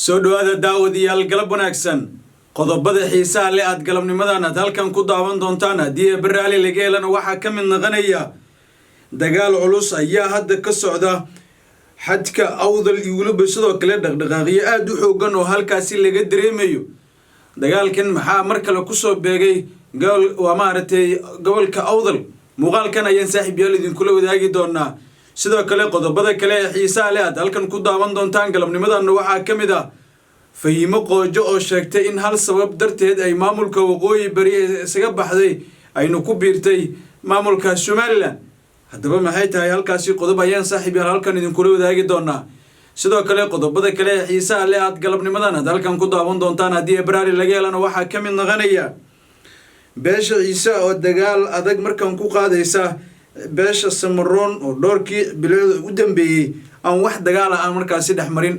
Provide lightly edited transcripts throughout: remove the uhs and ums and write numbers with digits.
soo dhawaada daawadayaal galab wanaagsan qodobada xiisaha leh aad galabnimadan aad halkan ku daawan doontaan haddii baraali laga helana waxaa ka mid noqonaya dagaal culus ayaa hadda ka socda xadka awdal iyo weliba sidoo kale dhaqdhaqaaqyo aad u xoogan oo halkaasi laga dareemayo dagaalkan maxaa mar kale ku soo beegay gobolka awdal muuqaalkan ayaan saaxiibayaal idinkula wadaagi doonaa sidoo kale qodobada kale ee xiisaha leh aad halkan ku daawan doontaan galabnimadan waxaa ka mid ah fahimo qoojo oo sheegtay in hal sabab darteed ay maamulka waqooyi bari isaga baxday aynu ku biirtay maamulka Somaliland haddaba maxay tahay halkaasi qodob ayaan saaxiibayaal halkan idinkula wadaagi doonaa sidoo kale qodobada kale ee xiisaha leh aad galabnimadan aad halkan ku daawan doontaan haddii baraali laga helana waxaa ka mid noqonaya beesha ciise oo dagaal adag markan ku qaadaysa beesha Samaroon oo dhowrkii bilood u dambeeyay aan wax dagaal ah markaasi dhaxmarin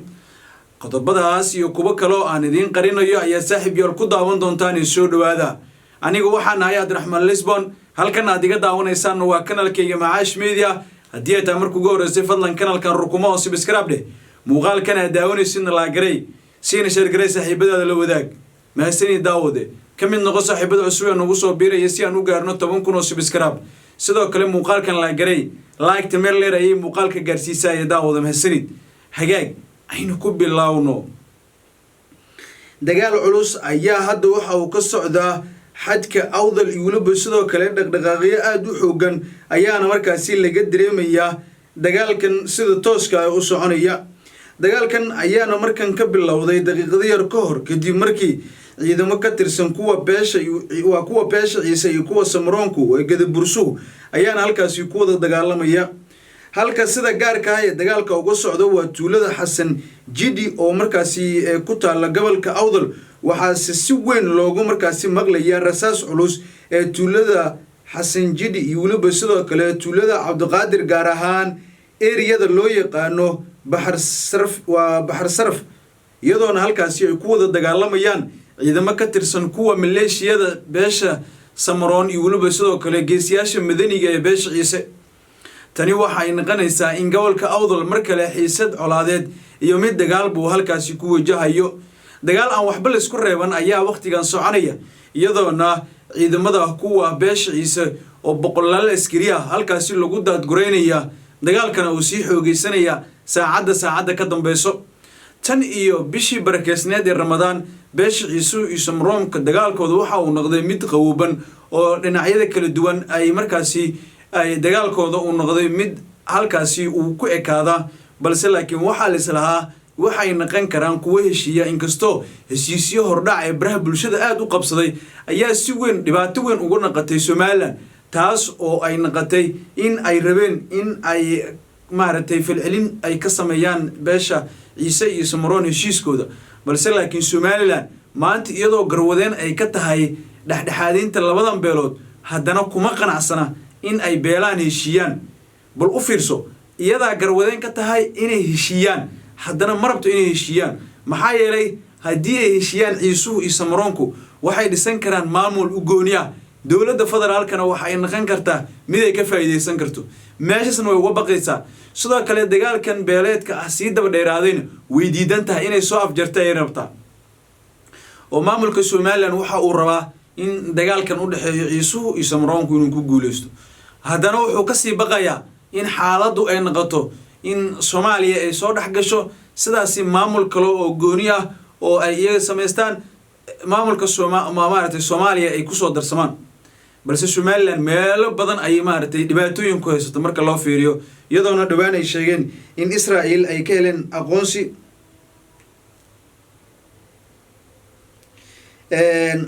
qodobadaas iyo kuwa kale oo aan idin qarinayo ayaa saaxiibayaal ku daawan doontaan soo dhawaada anigu waxaan ahay Abdiraxmaan Lisbon halkan aad iga daawanaysaan waa kanaalkayga Macaash Media haddii aad markuu ugu horeysay fadlan kanaalkan rukumo oo subscribe dheh muuqaalkan aad daawanaysid la garay siina share garay saaxiibadaada la wadaag mahadsanid daawade kamid noqo saaxiibada cusub ee nagu soo biiraya si aan u gaarno 10,000 oo subscribe sidoo kale muuqaalkan la garay like meel leer ay muuqaalka gaarsiisay daawada mahadsanid hagaag aynu ku bilaawno dagaal culus ayaa hadda waxa uu ka socdaa xadka awdal iyo weliba sidoo kale dhaqdhaqaaqyo aad u xoogan ayaana markaasi laga dareemayaa dagaalkan sida tooska ah u soconaya dagaalkan ayaana markan ka bilowday daqiiqado yar ka hor kadib markii ciidamo ka tirsan kuwa beesha ciise iyo kuwa Samaroonku ee Gadabursu ayaana halkaasi ku wada dagaalamaya halka sida gaarka ah ee dagaalka uga socdo waa tuulada Xasan Jidi oo markaasi ku taala gobolka Awdal waxaa si weyn loogu markaasi maqlaya rasaas culus ee tuulada Xasan Jidi iyo weliba sidoo kale tuulada Cabdiqaadir gaar ahaan eriyada loo yaqaano Bahar Sarf iyadoona halkaasi ay ku wada dagaalamayaan ciidamo ka tirsan kuwa maleeshiyada beesha Samaroon iyo weliba sidoo kale geesiyaasha madaniga ee beesha ciise tani waxay noqonaysaa in gobolka Awdal mar kale xiisad colaadeed iyo mid dagaal buu halkaasi ku wajahayo dagaal aan waxba la isku reeban ayaa waqtigan soconaya iyadoona ciidamada kuwa beesha ciise oo boqolaal askari ah halkaasi lagu daadgureynaya dagaalkana uu sii xoogeysanaya saacada ka dambayso tan iyo bishii barakeysneed ee Ramadaan beesha ciise iyo Samaroonka dagaalkooda waxa uu noqday mid qawooban oo dhinacyada kala duwan ay markaasi ay dagaalkooda uu noqday mid halkaasi uu ku ekaada balse laakiin waxa la islahaa waxay noqon karaan kuwa heshiiya inkastoo heshiisyo hordhac ee baraha bulshada aad u qabsaday ayaa si weyn dhibaato weyn ugu noqotay Somaliland taas oo ay noqotay in ay rabeen in ay maaragtay filcilin ay ka sameeyaan beesha ciise iyo Samaroon heshiiskooda balse laakiin Somaliland maanta iyadoo garwadeen ay ka tahay dhaxdhaxaadinta labadan beelood haddana kuma qanacsana in ay beelaan heshiiyaan bal u fiirso iyadaa garwadeen ka tahay inay heshiiyaan haddana marabto inay heshiiyaan maxaa yeelay haddii ay heshiiyaan ciisuhu iyo Samaroonku waxay dhisan karaan maamul u gooniya dawladda federaalkana waxay noqon kartaa mid ay ka faa'iideysan karto meeshasna way uga baqaysaa sidoo kale dagaalkan beeleedka ah sii daba dheeraadayna way diidan tahay inay soo afjartay ay rabtaa oo maamulka Somaliland waxa uu rabaa in dagaalkan u dhaxeeyo ciisuhu iyo Samaroonku inuu ku guuleysto haddana wuxuu ka sii baqayaa in xaaladdu ay noqoto in Soomaaliya ay soo dhax gasho sidaasi maamul kale oo gooni ah oo ay iyaga sameystaan maamulka Soomaaliya ay ku soo darsamaan balse Somaliland meelo badan ay maartay dhibaatooyin ku haysato marka loo fiiriyo iyadoona dhawaan ay sheegeen in Israa'iil ay ka heleen aqoonsi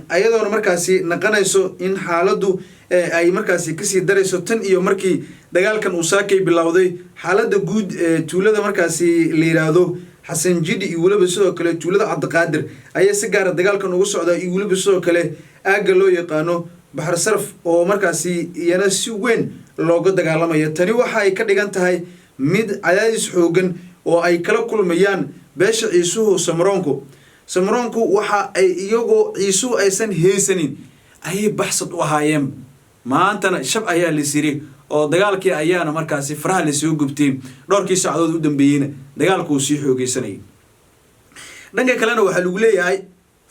ayadoona markaasi naqanayso in xaaladdu ay markaasi kasii darayso tan iyo markii dagaalkan uu saakay bilowday xaaladda guud ee tuulada markaasi la yiraahdo Xasan Jidi iyo weliba sidoo kale tuulada Cabdiqaadir ayaa si gaar ah dagaalkan ugu socda iyo weliba sidoo kale aaga loo yaqaano Bahar Sarf oo markaasi iyana si weyn looga dagaalamaya tani waxa ay ka dhigan tahay mid cadaadis xoogan oo ay kala kulmayaan beesha ciisuhu Samaroonku waxa ay iyagoo ciisuhu aysan heesanin ay baxsad u ahaayeen maantana shab ayaa la siri oo dagaalkii ayaana markaasi faraha la soo gubtay dhowrkii saacadood u dambeeyayna dagaalku sii xoogeysanay dhanka kalena waxaa lagu leeyahay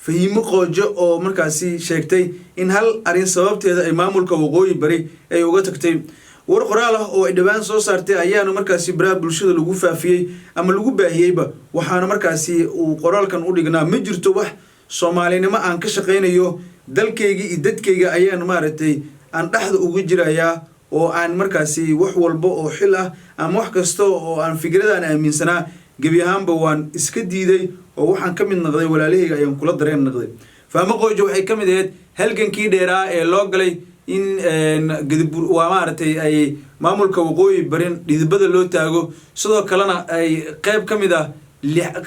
Fahimo Qoojo oo markaasi sheegtay in hal arin sababteeda ay maamulka waqooyi bari ay uga tagtay war qoraal ah oo ay dhawaan soo saartay ayaana markaasi baraha bulshada lagu faafiyay ama lagu baahiyayba waxaana markaasi uu qoraalkan u dhignaa ma jirto wax Soomaalinimo aan ka shaqeynayo dalkayga iyo dadkayga ayaan maaragtay aan dhaxda ugu jirayaa oo aan markaasi wax walba oo xil ah ama wax kasta oo aan fikradaan aaminsanaa gabi ahaanba waan iska diiday oo waxaan ka mid noqday walaalahayga ayaan kula dareen noqday Fahimo Qoojo waxay ka mid ahayd halgankii dheeraa ee loo galay in Gadabuur waa maaragtay ay maamulka waqooyi barin dhidibada loo taago sidoo kalena ay qayb ka mid ah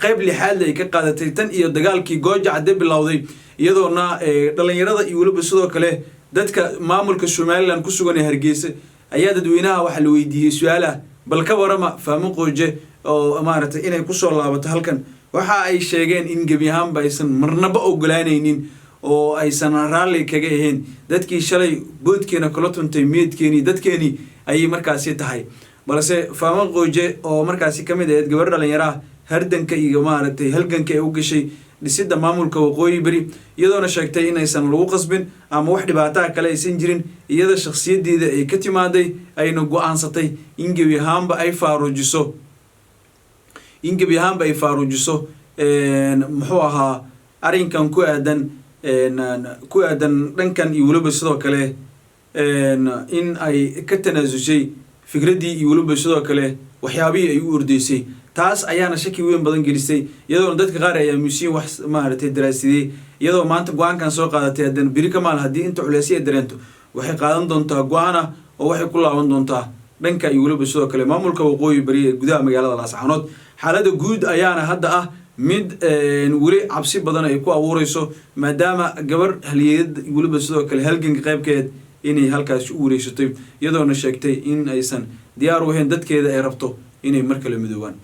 qayb lixaad ay ka qaadatay tan iyo dagaalkii Gooja Cadde bilowday iyadoona dhalinyarada iyo waliba sidoo kale dadka maamulka Somaliland ku sugan ee Hargeysa ayaa dadweynaha waxa la weydiiyay su'aalaha bal ka warama Fahimo Qoojo oo maaragtay inay ku soo laabato halkan waxa ay sheegeen in gabi ahaanba aysan marnaba ogolaanaynin oo aysan raalli kaga ahayn dadkii shalay boodkeena kala tuntay meedkeeni dadkeeni ay markaasi tahay balse Fahimo Qoojo oo markaasi kamid ahayd gabar dhalinyaro ah hardanka iyo maaragtay halganka ay u gashay dhisida maamulka waqooyi bari iyadoona sheegtay in aysan lagu qasbin ama wax dhibaato kale aysan jirin iyada shakhsiyadeeda ay ka timaaday ayna go'aansatay in gabi ahaanba ay faarujiso muxuu ahaa arinkan ku aadan dhankan iyo waliba sidoo kale in ay ka tanaasushay fikradii iyo waliba sidoo kale waxyaabihii ay u ordeysay taas ayaana shaki weyn badan gelisay iyadoo dadka qaar ay aaminsan wax maaragtay daraasadii iyadoo maanta go'aankan soo qaadatay hadan biri kamaal hadii inta culeysay dareento waxay qaadan doontaa go'aana oo waxay ku laaban doontaa dhanka iyo waliba sidoo kale maamulka waqooyi bari ee gudaha magaalada Laascaanood xaaladda guud ayaana hadda ah mid wali cabsi badan ay ku abuurayso maadaama gabar haliyad waliba sidoo kale halganka qaybkeed inay halkaas u wareysatay iyadoona sheegtay in aysan diyaar u ahayn dadkeeda ay rabto inay markale midoobaan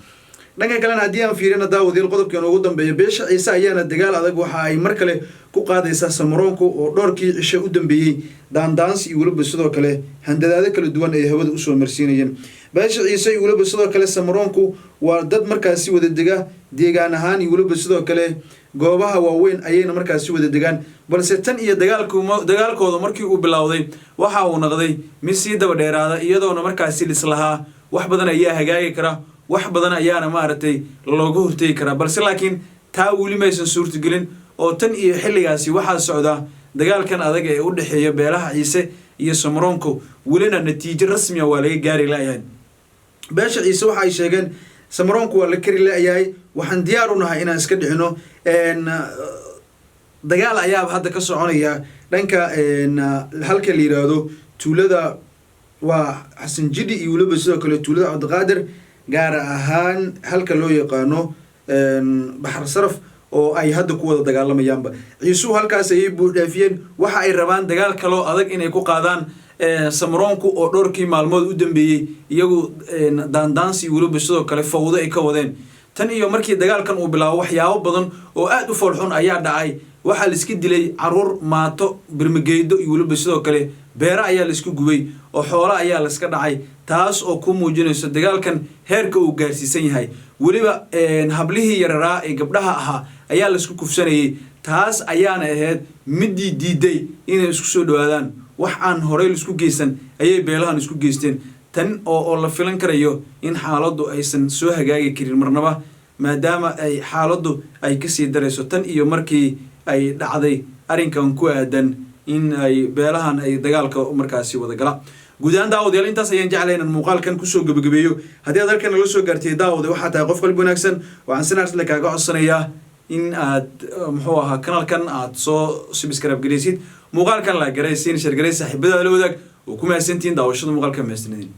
dhanka kalena haddii aan fiirino daawadiil qodobkan ugu dambeeya beesha Ciise ayaana dagaal adag waxa ay mar kale ku qaadaysaa Samaroonku oo dhowrkii cisho u dambeeyay daandaans iyo waliba sidoo kale handadaado kala duwan ay hawada u soo marsiinayeen beesha Ciise iyo waliba sidoo kale Samaroonku waa dad markaasi wada dega deegaan ahaan iyo waliba sidoo kale goobaha waaweyn ayayna markaasi wada degaan balse tan iyo dagaalkooda markii uu bilowday waxa uu noqday mid sii daba dheeraada iyadoona markaasi lislahaa wax badan ayaa hagaagi kara wax badan ayaana maaragtay looga hortagi karaa balse laakiin taa weli maysan suurtagelin oo tan iyo xilligaasi waxaa socda dagaalkan adag ee u dhaxeeya beelaha Ciise iyo Samaroonku welina natiijo rasmi ah waa laga gaari laayahay beesha Ciise waxa ay sheegeen Samaroonku waa la kari laayahay waxaan diyaar u nahay inaan iska dhicino dagaal ayaa hadda ka soconaya dhanka halka la yiraahdo tuulada waa Xasan Jidi iyo waliba sidoo kale tuulada Cabdiqaadir gaar ahaan halka loo yaqaano Baxar Saraf oo ay hadda ku wada dagaalamayaanba Ciise halkaas ay buudhaafiyeen waxa ay rabaan dagaal kale oo adag inay ku qaadaan Samaroonku oo dhowrkii maalmood u dambeeyay iyagu daandaansi waliba sidoo kale fawdo ay ka wadeen tan iyo markii dagaalkan uu bilaabo waxyaabo badan oo aad u foolxun ayaa dhacay waxa la iska dilay caruur maato birmageydo iyo waliba sidoo kale beera ayaa la isku gubay oo xoolo ayaa la iska dhacay taas oo ku muujinayso dagaalkan heerka uu gaarsiisan yahay waliba hablihii yararaa ee gabdhaha ahaa ayaa la isku kufsanayay taas ayaana ahayd midii diiday inay isku soo dhawaadaan wax aan horey la isku geysan ayay beelahan isku geysteen tan oo la filan karayo in xaaladdu aysan soo hagaagi karin marnaba maadaama ay xaaladdu ay ka sii darayso tan iyo markii ay dhacday arinkan ku aadan in ay beelahan ay dagaalka markaasi wada gala guudaan daawadayaal intaas ayaan jeclahay inaan muuqaalkan kusoo gabagabeeyo haddii aad halkan nala soo gaartay daawada waxaa tahay qof qalbi wanaagsan waxaan sinarsle kaaga codsanayaa in aad muxuu ahaa kanaalkan aad soo subscribe garaysid muuqaalkan la garaysiin share garay saaxiibada la wadaag oo ku mahadsantiin daawashada muuqaalka meestinidin